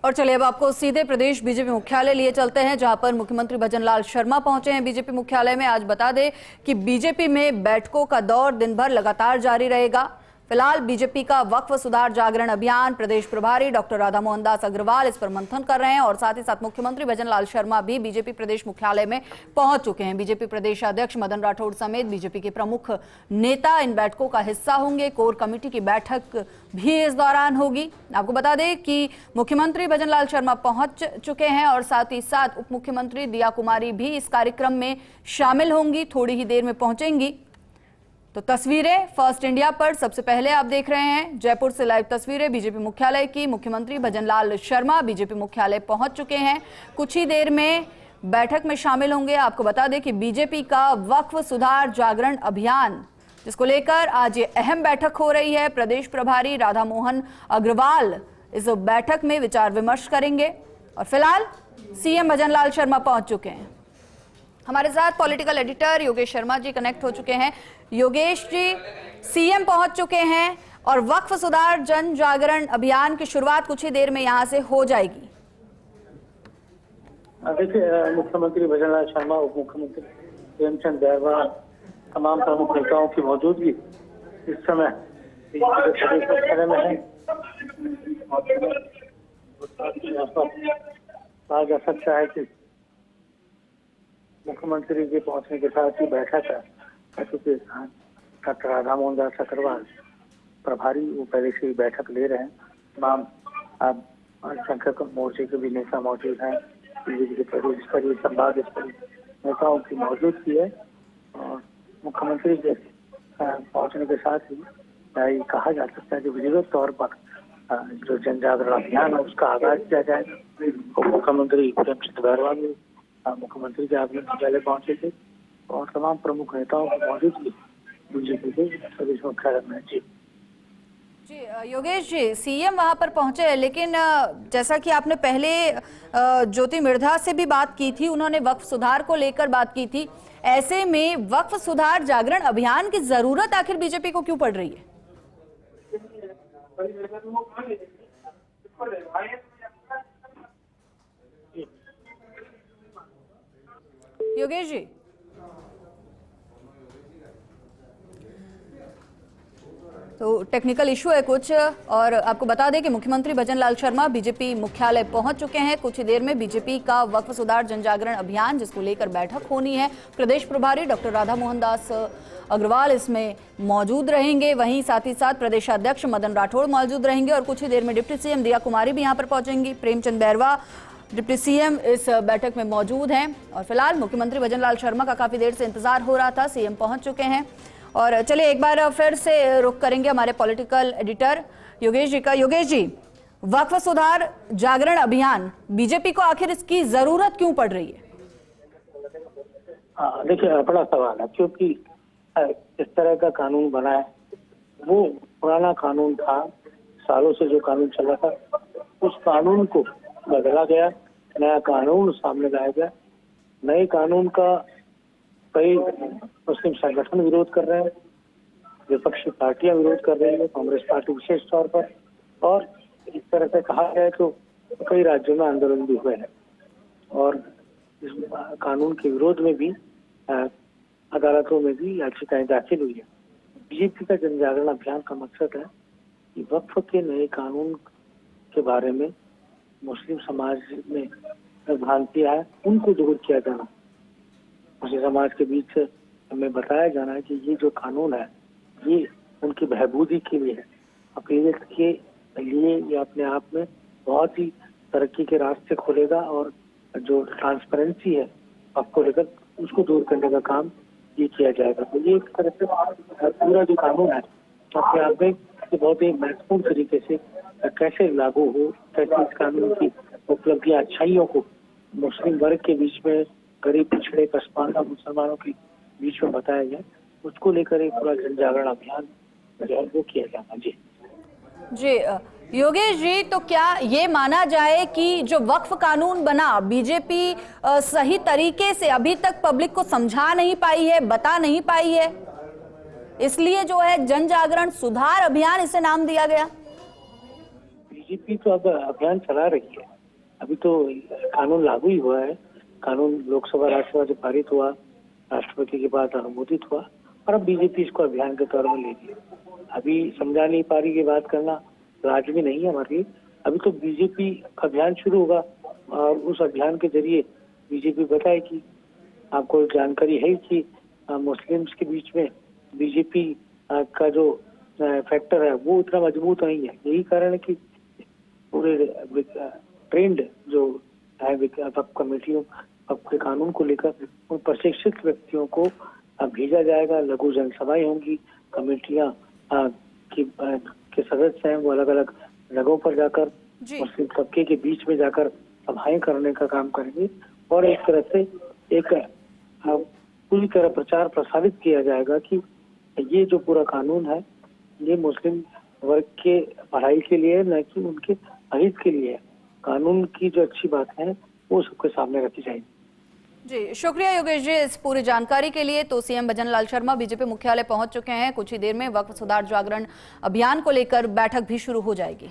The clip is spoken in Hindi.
और चलिए अब आपको सीधे प्रदेश बीजेपी मुख्यालय लिए चलते हैं, जहां पर मुख्यमंत्री भजनलाल शर्मा पहुंचे हैं बीजेपी मुख्यालय में। आज बता दें कि बीजेपी में बैठकों का दौर दिन भर लगातार जारी रहेगा। फिलहाल बीजेपी का वक्फ सुधार जागरण अभियान प्रदेश प्रभारी डॉक्टर राधा मोहन दास अग्रवाल इस पर मंथन कर रहे हैं और साथ ही साथ मुख्यमंत्री भजनलाल शर्मा भी बीजेपी प्रदेश मुख्यालय में पहुंच चुके हैं। बीजेपी प्रदेश अध्यक्ष मदन राठौड़ समेत बीजेपी के प्रमुख नेता इन बैठकों का हिस्सा होंगे। कोर कमेटी की बैठक भी इस दौरान होगी। आपको बता दें कि मुख्यमंत्री भजनलाल शर्मा पहुंच चुके हैं और साथ ही साथ उप मुख्यमंत्री दिया कुमारी भी इस कार्यक्रम में शामिल होंगी, थोड़ी ही देर में पहुंचेंगी। तो तस्वीरें फर्स्ट इंडिया पर सबसे पहले आप देख रहे हैं, जयपुर से लाइव तस्वीरें बीजेपी मुख्यालय की। मुख्यमंत्री भजनलाल शर्मा बीजेपी मुख्यालय पहुंच चुके हैं, कुछ ही देर में बैठक में शामिल होंगे। आपको बता दें कि बीजेपी का वक्फ सुधार जागरण अभियान, जिसको लेकर आज ये अहम बैठक हो रही है, प्रदेश प्रभारी राधा मोहन अग्रवाल इस बैठक में विचार विमर्श करेंगे। और फिलहाल सीएम भजनलाल शर्मा पहुंच चुके हैं। हमारे साथ political editor Yogesh Sharma ji connect हो चुके हैं। योगेश जी, सीएम पहुंच चुके हैं और वक्फ सुधार जन जागरण अभियान की शुरुआत कुछ ही देर में यहां से हो जाएगी। देखिए, मुख्यमंत्री भजनलाल शर्मा, उप मुख्यमंत्री प्रेमचंद बैरवा, तमाम प्रमुख नेताओं की मौजूदगी इस समय मुख्यालय में है। कहा जा सकता है कि मुख्यमंत्री के पहुंचने के साथ ही बैठक है, क्योंकि डॉक्टर राधा मोहन दास अग्रवाल प्रभारी वो पहले से ही बैठक ले रहे हैं। तमाम संख्यक मोर्चे के भी नेता मौजूद हैं, बीजेपी के प्रदेश स्तरीय संभाग स्तरीय नेताओं की मौजूदगी है। और मुख्यमंत्री के पहुंचने के साथ ही कहा जा सकता है कि विधिवत तौर पर जो जन जागरण अभियान है उसका आगाज किया जाएगा। मुख्यमंत्री प्रेमचंद बैरवा भी मुख्यमंत्री के आगमन से पहले पहुंचे थे और तमाम प्रमुख नेताओं की मौजूदगी बीजेपी के प्रदेश मुख्यालय में। जी योगेश जी, सीएम वहां पर पहुंचे हैं, लेकिन जैसा कि आपने पहले ज्योति मिर्धा से भी बात की थी, उन्होंने वक्फ सुधार को लेकर बात की थी। ऐसे में वक्फ सुधार जागरण अभियान की जरूरत आखिर बीजेपी को क्यों पड़ रही है? योगेश जी, तो टेक्निकल इशू है कुछ। और आपको बता दें कि मुख्यमंत्री भजनलाल शर्मा बीजेपी मुख्यालय पहुंच चुके हैं। कुछ ही देर में बीजेपी का वक्फ सुधार जन जागरण अभियान, जिसको लेकर बैठक होनी है, प्रदेश प्रभारी डॉक्टर राधा मोहन दास अग्रवाल इसमें मौजूद रहेंगे। वहीं साथ ही साथ प्रदेश अध्यक्ष मदन राठौड़ मौजूद रहेंगे और कुछ ही देर में डिप्टी सीएम दिया कुमारी भी यहां पर पहुंचेंगी। प्रेमचंद बैरवा डिप्टी सीएम इस बैठक में मौजूद हैं। और फिलहाल मुख्यमंत्री भजनलाल शर्मा का काफी देर से इंतजार हो रहा था, सीएम पहुंच चुके हैं। और चलिए एक बार फिर से रुख करेंगे हमारे पॉलिटिकल एडिटर योगेश जी का। योगेश जी, वक्फ सुधार जागरण अभियान बीजेपी को आखिर इसकी जरूरत क्यों पड़ रही है? देखिए, बड़ा सवाल है, क्योंकि इस तरह का कानून बना है, वो पुराना कानून था, सालों से जो कानून चला था, उस कानून को बदला गया, नया कानून सामने लाया गया। नए कानून का कई मुस्लिम संगठन विरोध कर रहे हैं, विपक्षी पार्टियां विरोध कर रही है, कांग्रेस पार्टी विशेष तौर पर। और इस तरह से कहा जाए तो कई राज्यों में आंदोलन भी हुए हैं और इस कानून के विरोध में भी अदालतों में भी याचिकाएं दाखिल हुई है। बीजेपी का जन जागरण अभियान का मकसद है कि वक्फ के नए कानून के बारे में मुस्लिम समाज में भ्रांतियां है, उनको दूर किया जाना। मुस्लिम समाज के बीच हमें बताया जाना है कि ये जो कानून है ये उनकी बहबूदी के लिए है, अक़लियत के लिए ये अपने आप में बहुत ही तरक्की के रास्ते खोलेगा और जो ट्रांसपेरेंसी है आपको लेकर उसको दूर करने का काम ये किया जाएगा। तो ये एक तरह से पूरा जो कानून है अपने आप में बहुत ही महत्वपूर्ण तरीके से कैसे लागू हो, कैसे इस कानून की उपलब्धियां अच्छाइयों को मुस्लिम वर्ग के बीच में, गरीब पिछड़े पसमानदा मुसलमानों के बीच में बताया जाए, उसको लेकर एक पूरा जन जागरण अभियान जो है वो किया जाना। जी योगेश जी, तो क्या ये माना जाए कि जो वक्फ कानून बना, बीजेपी सही तरीके से अभी तक पब्लिक को समझा नहीं पाई है, बता नहीं पाई है, इसलिए जो है जन जागरण सुधार अभियान इसे नाम दिया गया? बीजेपी तो अब अभियान चला रही है। अभी तो कानून लागू ही हुआ है। कानून लोकसभा राज्यसभा से पारित हुआ, राष्ट्रपति के बाद अनुमोदित हुआ और अब बीजेपी इसको अभियान के तौर में ले रही है। अभी समझा नहीं पा रही, की बात करना लाजमी नहीं है हमारे लिए। अभी तो बीजेपी अभियान शुरू होगा और उस अभियान के जरिए बीजेपी बताएगी। आपको जानकारी है कि मुस्लिम्स के बीच में बीजेपी का जो फैक्टर है वो इतना मजबूत नहीं है। यही कारण है कि पूरे ट्रेंड जो है वक्फ कमेटियों, वक्फ के कानून को लेकर उन प्रशिक्षित व्यक्तियों को भेजा जाएगा। लघु जनसभाएं होंगी, कमेटियां के सदस्य हैं वो अलग अलग जगहों पर जाकर मुस्लिम तबके के बीच में जाकर सभाएं करने का काम करेंगे और एक तरह से एक पूरी तरह प्रचार प्रसारित किया जाएगा कि ये जो पूरा कानून है ये मुस्लिम वर्ग के पढ़ाई के लिए, न कि उनके अहित के लिए है। कानून की जो अच्छी बात है वो सबके सामने रखी जाएगी। जी, शुक्रिया योगेश जी इस पूरी जानकारी के लिए। तो सीएम भजन लाल शर्मा बीजेपी मुख्यालय पहुंच चुके हैं। कुछ ही देर में वक्फ सुधार जागरण अभियान को लेकर बैठक भी शुरू हो जाएगी।